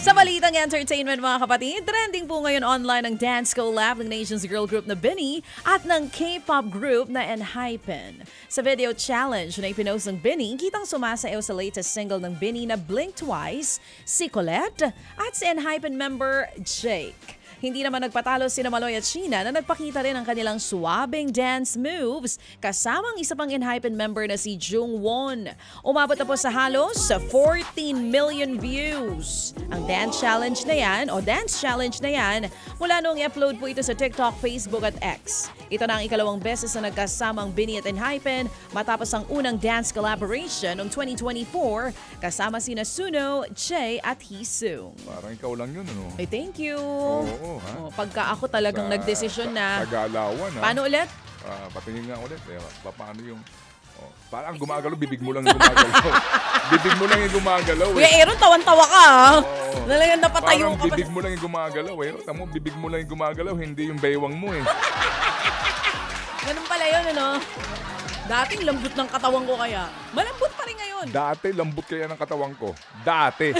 Sa balitang entertainment mga kapatid, trending po ngayon online ang dance collab ng Nation's girl group na BINI at ng K-pop group na ENHYPEN. Sa video challenge na ipinost ng BINI, kitang sumasayaw sa latest single ng BINI na Blink Twice, si Colette at si ENHYPEN member Jake. Hindi naman nagpatalo sina Maloy at Sheena na nagpakita rin ng kanilang suwabing dance moves kasamang isa pang ENHYPEN member na si Jungwon. Umabot na po sa halos sa 14 million views. Ang dance challenge na yan mula noong i-upload po ito sa TikTok, Facebook at X. Ito na ang ikalawang beses na nagkasamang BINI at ENHYPEN matapos ang unang dance collaboration noong 2024 kasama sina Suno, Che at Heesung. Parang ikaw lang yun, ano? Ay, thank you. Oo, ha? Pagka ako talagang nagdesisyon na. Sa Galawan, ha? Paano ulit? Patingin nga ulit. Paano yung... parang gumagalaw, bibig mo lang yung gumagalaw. Bibig mo lang yung gumagalaw. Kuya Aaron, tawan-tawa ka. Nalagang napatayo parang ka. Bibig mo lang yung gumagalaw. Tamo, bibig mo lang yung gumagalaw, hindi yung baywang mo eh. Ganun pala yun, ano? Dating lambot ng katawan ko kaya. Malambot pa rin ngayon. Dati, lambot kaya ng katawan ko. Dati.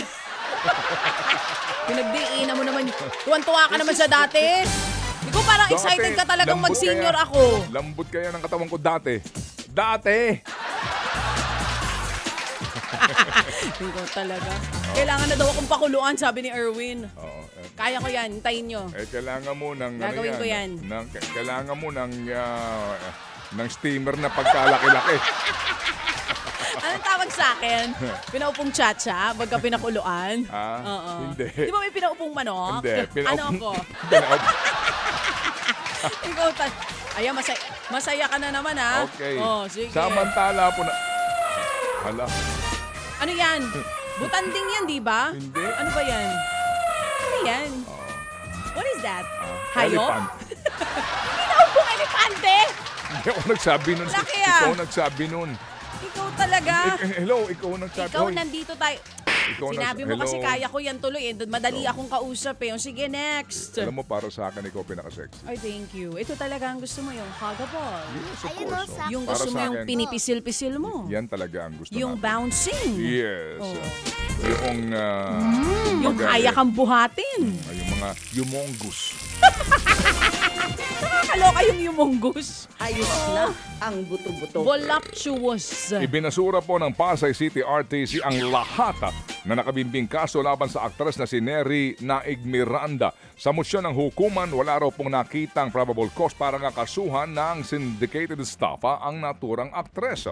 Pinagdiinan mo naman. Tuwan-tuwa ka naman sa dati. Ikaw parang excited ka talagang mag-senior ako. Lambot kaya ng katawan ko dati. Dati! Ikaw talaga. Kailangan na daw akong pakuluan, sabi ni Erwin. Kaya ko yan, hintayin nyo. Kailangan mo ng... Gagawin ko yan. Kailangan mo ng steamer na pagkalaki-laki. Anong tawag sa akin? Pinaupong chacha, pagka pinakuluan? Hindi. Di ba may pinaupong manok? Hindi. Ano ako? Ikaw Ayan, masaya ka na naman, ha? Okay. Sige. Samantala po na... Hala. Ano yan? Butanding yan, di ba? Hindi. Ano ba yan? Ano yan? What is that? Hayop? Elephant. Pinaupong elepante? Hindi ako nagsabi nun. Laki, Ikaw nagsabi nun. Ikaw talaga. Hello, ikaw nagsabi. Ikaw, nandito tayo. Sinabi mo kasi hello. kaya ko yan tuloy. Madali akong kausap eh. Sige, next. Alam mo, para sa akin, ikaw pinaka-sexy. Ay, thank you. Ito talaga ang gusto mo, yung huggable. Yes, of course. Yung Para gusto mo sa yung akin, pinipisil-pisil mo. yan talaga ang gusto Yung natin. bouncing. Yes. Yung... Yung kaya kang buhatin. Yung mga humongous. Nakakaloka yung humongous. Ayos na ang buto-buto. Voluptuous. Ibinasura po ng Pasay City RTC ang lahat na nakabimbing kaso laban sa aktres na si Neri Naig Miranda. Sa motsyon ng hukuman, wala raw pong nakitang probable cause para nga kasuhan ng syndicated estafa ang naturang aktres.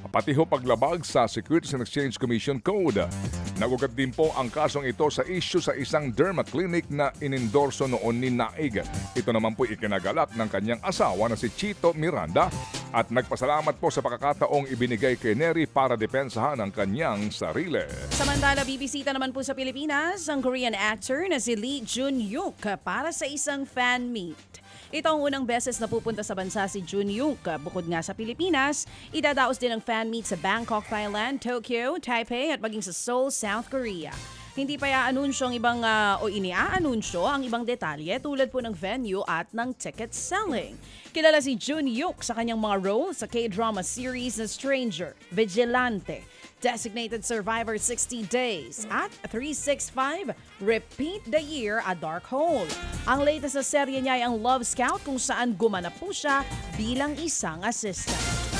Pati ho paglabag sa Securities and Exchange Commission Code. Nagugat din po ang kasong ito sa issue sa isang derma clinic na inendorso noon ni Naig. Ito naman po ikinagalak ng kanyang asawa na si Chito Miranda at nagpasalamat po sa pagkakataong ibinigay kay Neri para depensahan ang kanyang sarili. Samantala, bibisita naman po sa Pilipinas ang Korean actor na si Lee Jun-hyuk para sa isang fan meet. Ito ang unang beses na pupunta sa bansa si Jun-hyuk. Bukod nga sa Pilipinas, idadaos din ang fan meet sa Bangkok, Thailand, Tokyo, Taipei at maging sa Seoul, South Korea. Hindi pa i-anunsyo ang ibang iniaanunsyo ang ibang detalye tulad po ng venue at ng ticket selling. Kilala si Jun-hyuk sa kanyang mga roles sa K-drama series na Stranger, Vigilante, Designated Survivor 60 Days at 365 Repeat the Year a Dark Hole. Ang latest na serye niya ay ang Love Scout kung saan gumanap po siya bilang isang assistant.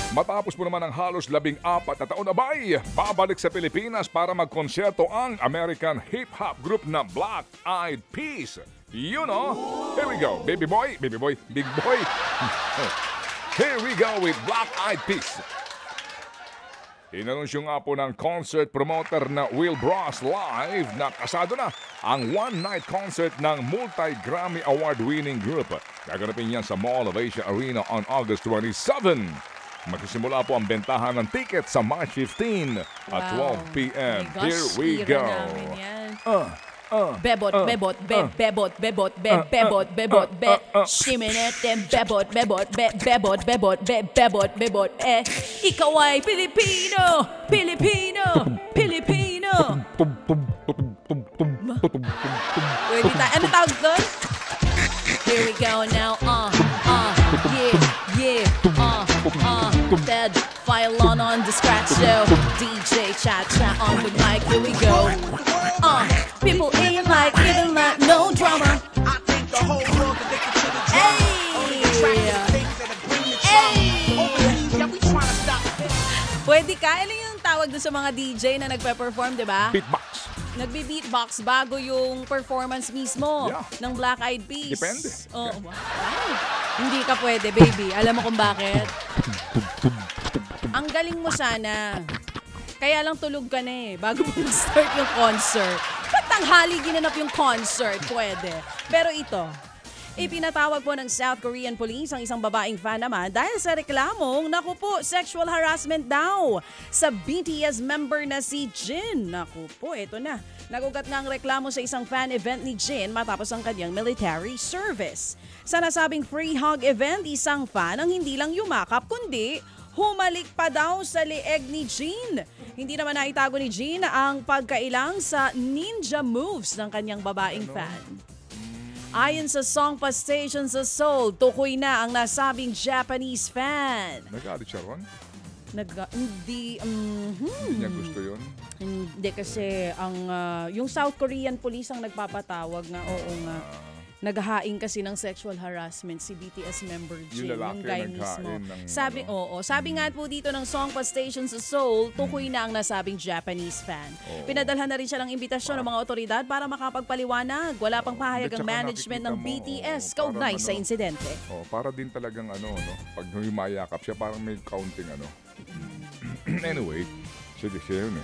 Matapos po naman ang halos 14 na taon abay, babalik sa Pilipinas para magkonserto ang American hip-hop group na Black Eyed Peas. You know, here we go, baby boy, big boy. Here we go with Black Eyed Peas. Inanunsyo nga po ng concert promoter na Will Bros Live na kasado na ang one-night concert ng multi-Grammy Award-winning group. Gaganapin yan sa Mall of Asia Arena on August 27. Magsisimula po ang bentahan ng ticket sa March 15 at 12 p.m. Here we go. Bebot, Shiminete, bebot, ikaw ay Pilipino. Pwede tayo, ano tawag doon? Here we go now, Ted Filon on the scratch show, DJ Cha Cha on the mic, here we go. People in tawag doon sa mga DJ na nagpe-perform, di ba? Beatbox. Nagbi-beatbox bago yung performance mismo Yeah. ng Black Eyed Peas. Depende. Oh, wow. Hindi ka pwede, baby. Alam mo kung bakit? Ang galing mo sana. Kaya lang tulog ka na bago mo start yung concert. Ba't tanghali ginanap yung concert? Pwede. Pero ito, ipinatawag po ng South Korean police ang isang babaeng fan naman dahil sa reklamong, naku po, sexual harassment daw sa BTS member na si Jin. Naku po, eto na. Nagugat nga ang reklamo sa isang fan event ni Jin matapos ang kanyang military service. Sa nasabing free hug event, isang fan ang hindi lang yumakap kundi humalik pa daw sa leeg ni Jin. Hindi naman naitago ni Jin ang pagkailang sa ninja moves ng kanyang babaeng fan. Ayon sa Songpa Station sa Seoul, tukoy na ang nasabing Japanese fan. Nagalit siya ron? Hindi, Hindi niya gusto yun? Hindi kasi yung South Korean police ang nagpapatawag nga, oo nga. Naghahain kasi ng sexual harassment si BTS member Jin, yung guy mismo. Sabi, sabi nga po dito ng Songpa Station sa Seoul, tukoy na ang nasabing Japanese fan. Pinadalhan na rin siya ng imbitasyon ng mga otoridad para makapagpaliwanag. Wala pang pahayag ang management ng BTS kaugnay sa insidente. Para din talagang pag humayakap siya, parang may counting Anyway, sige siya yun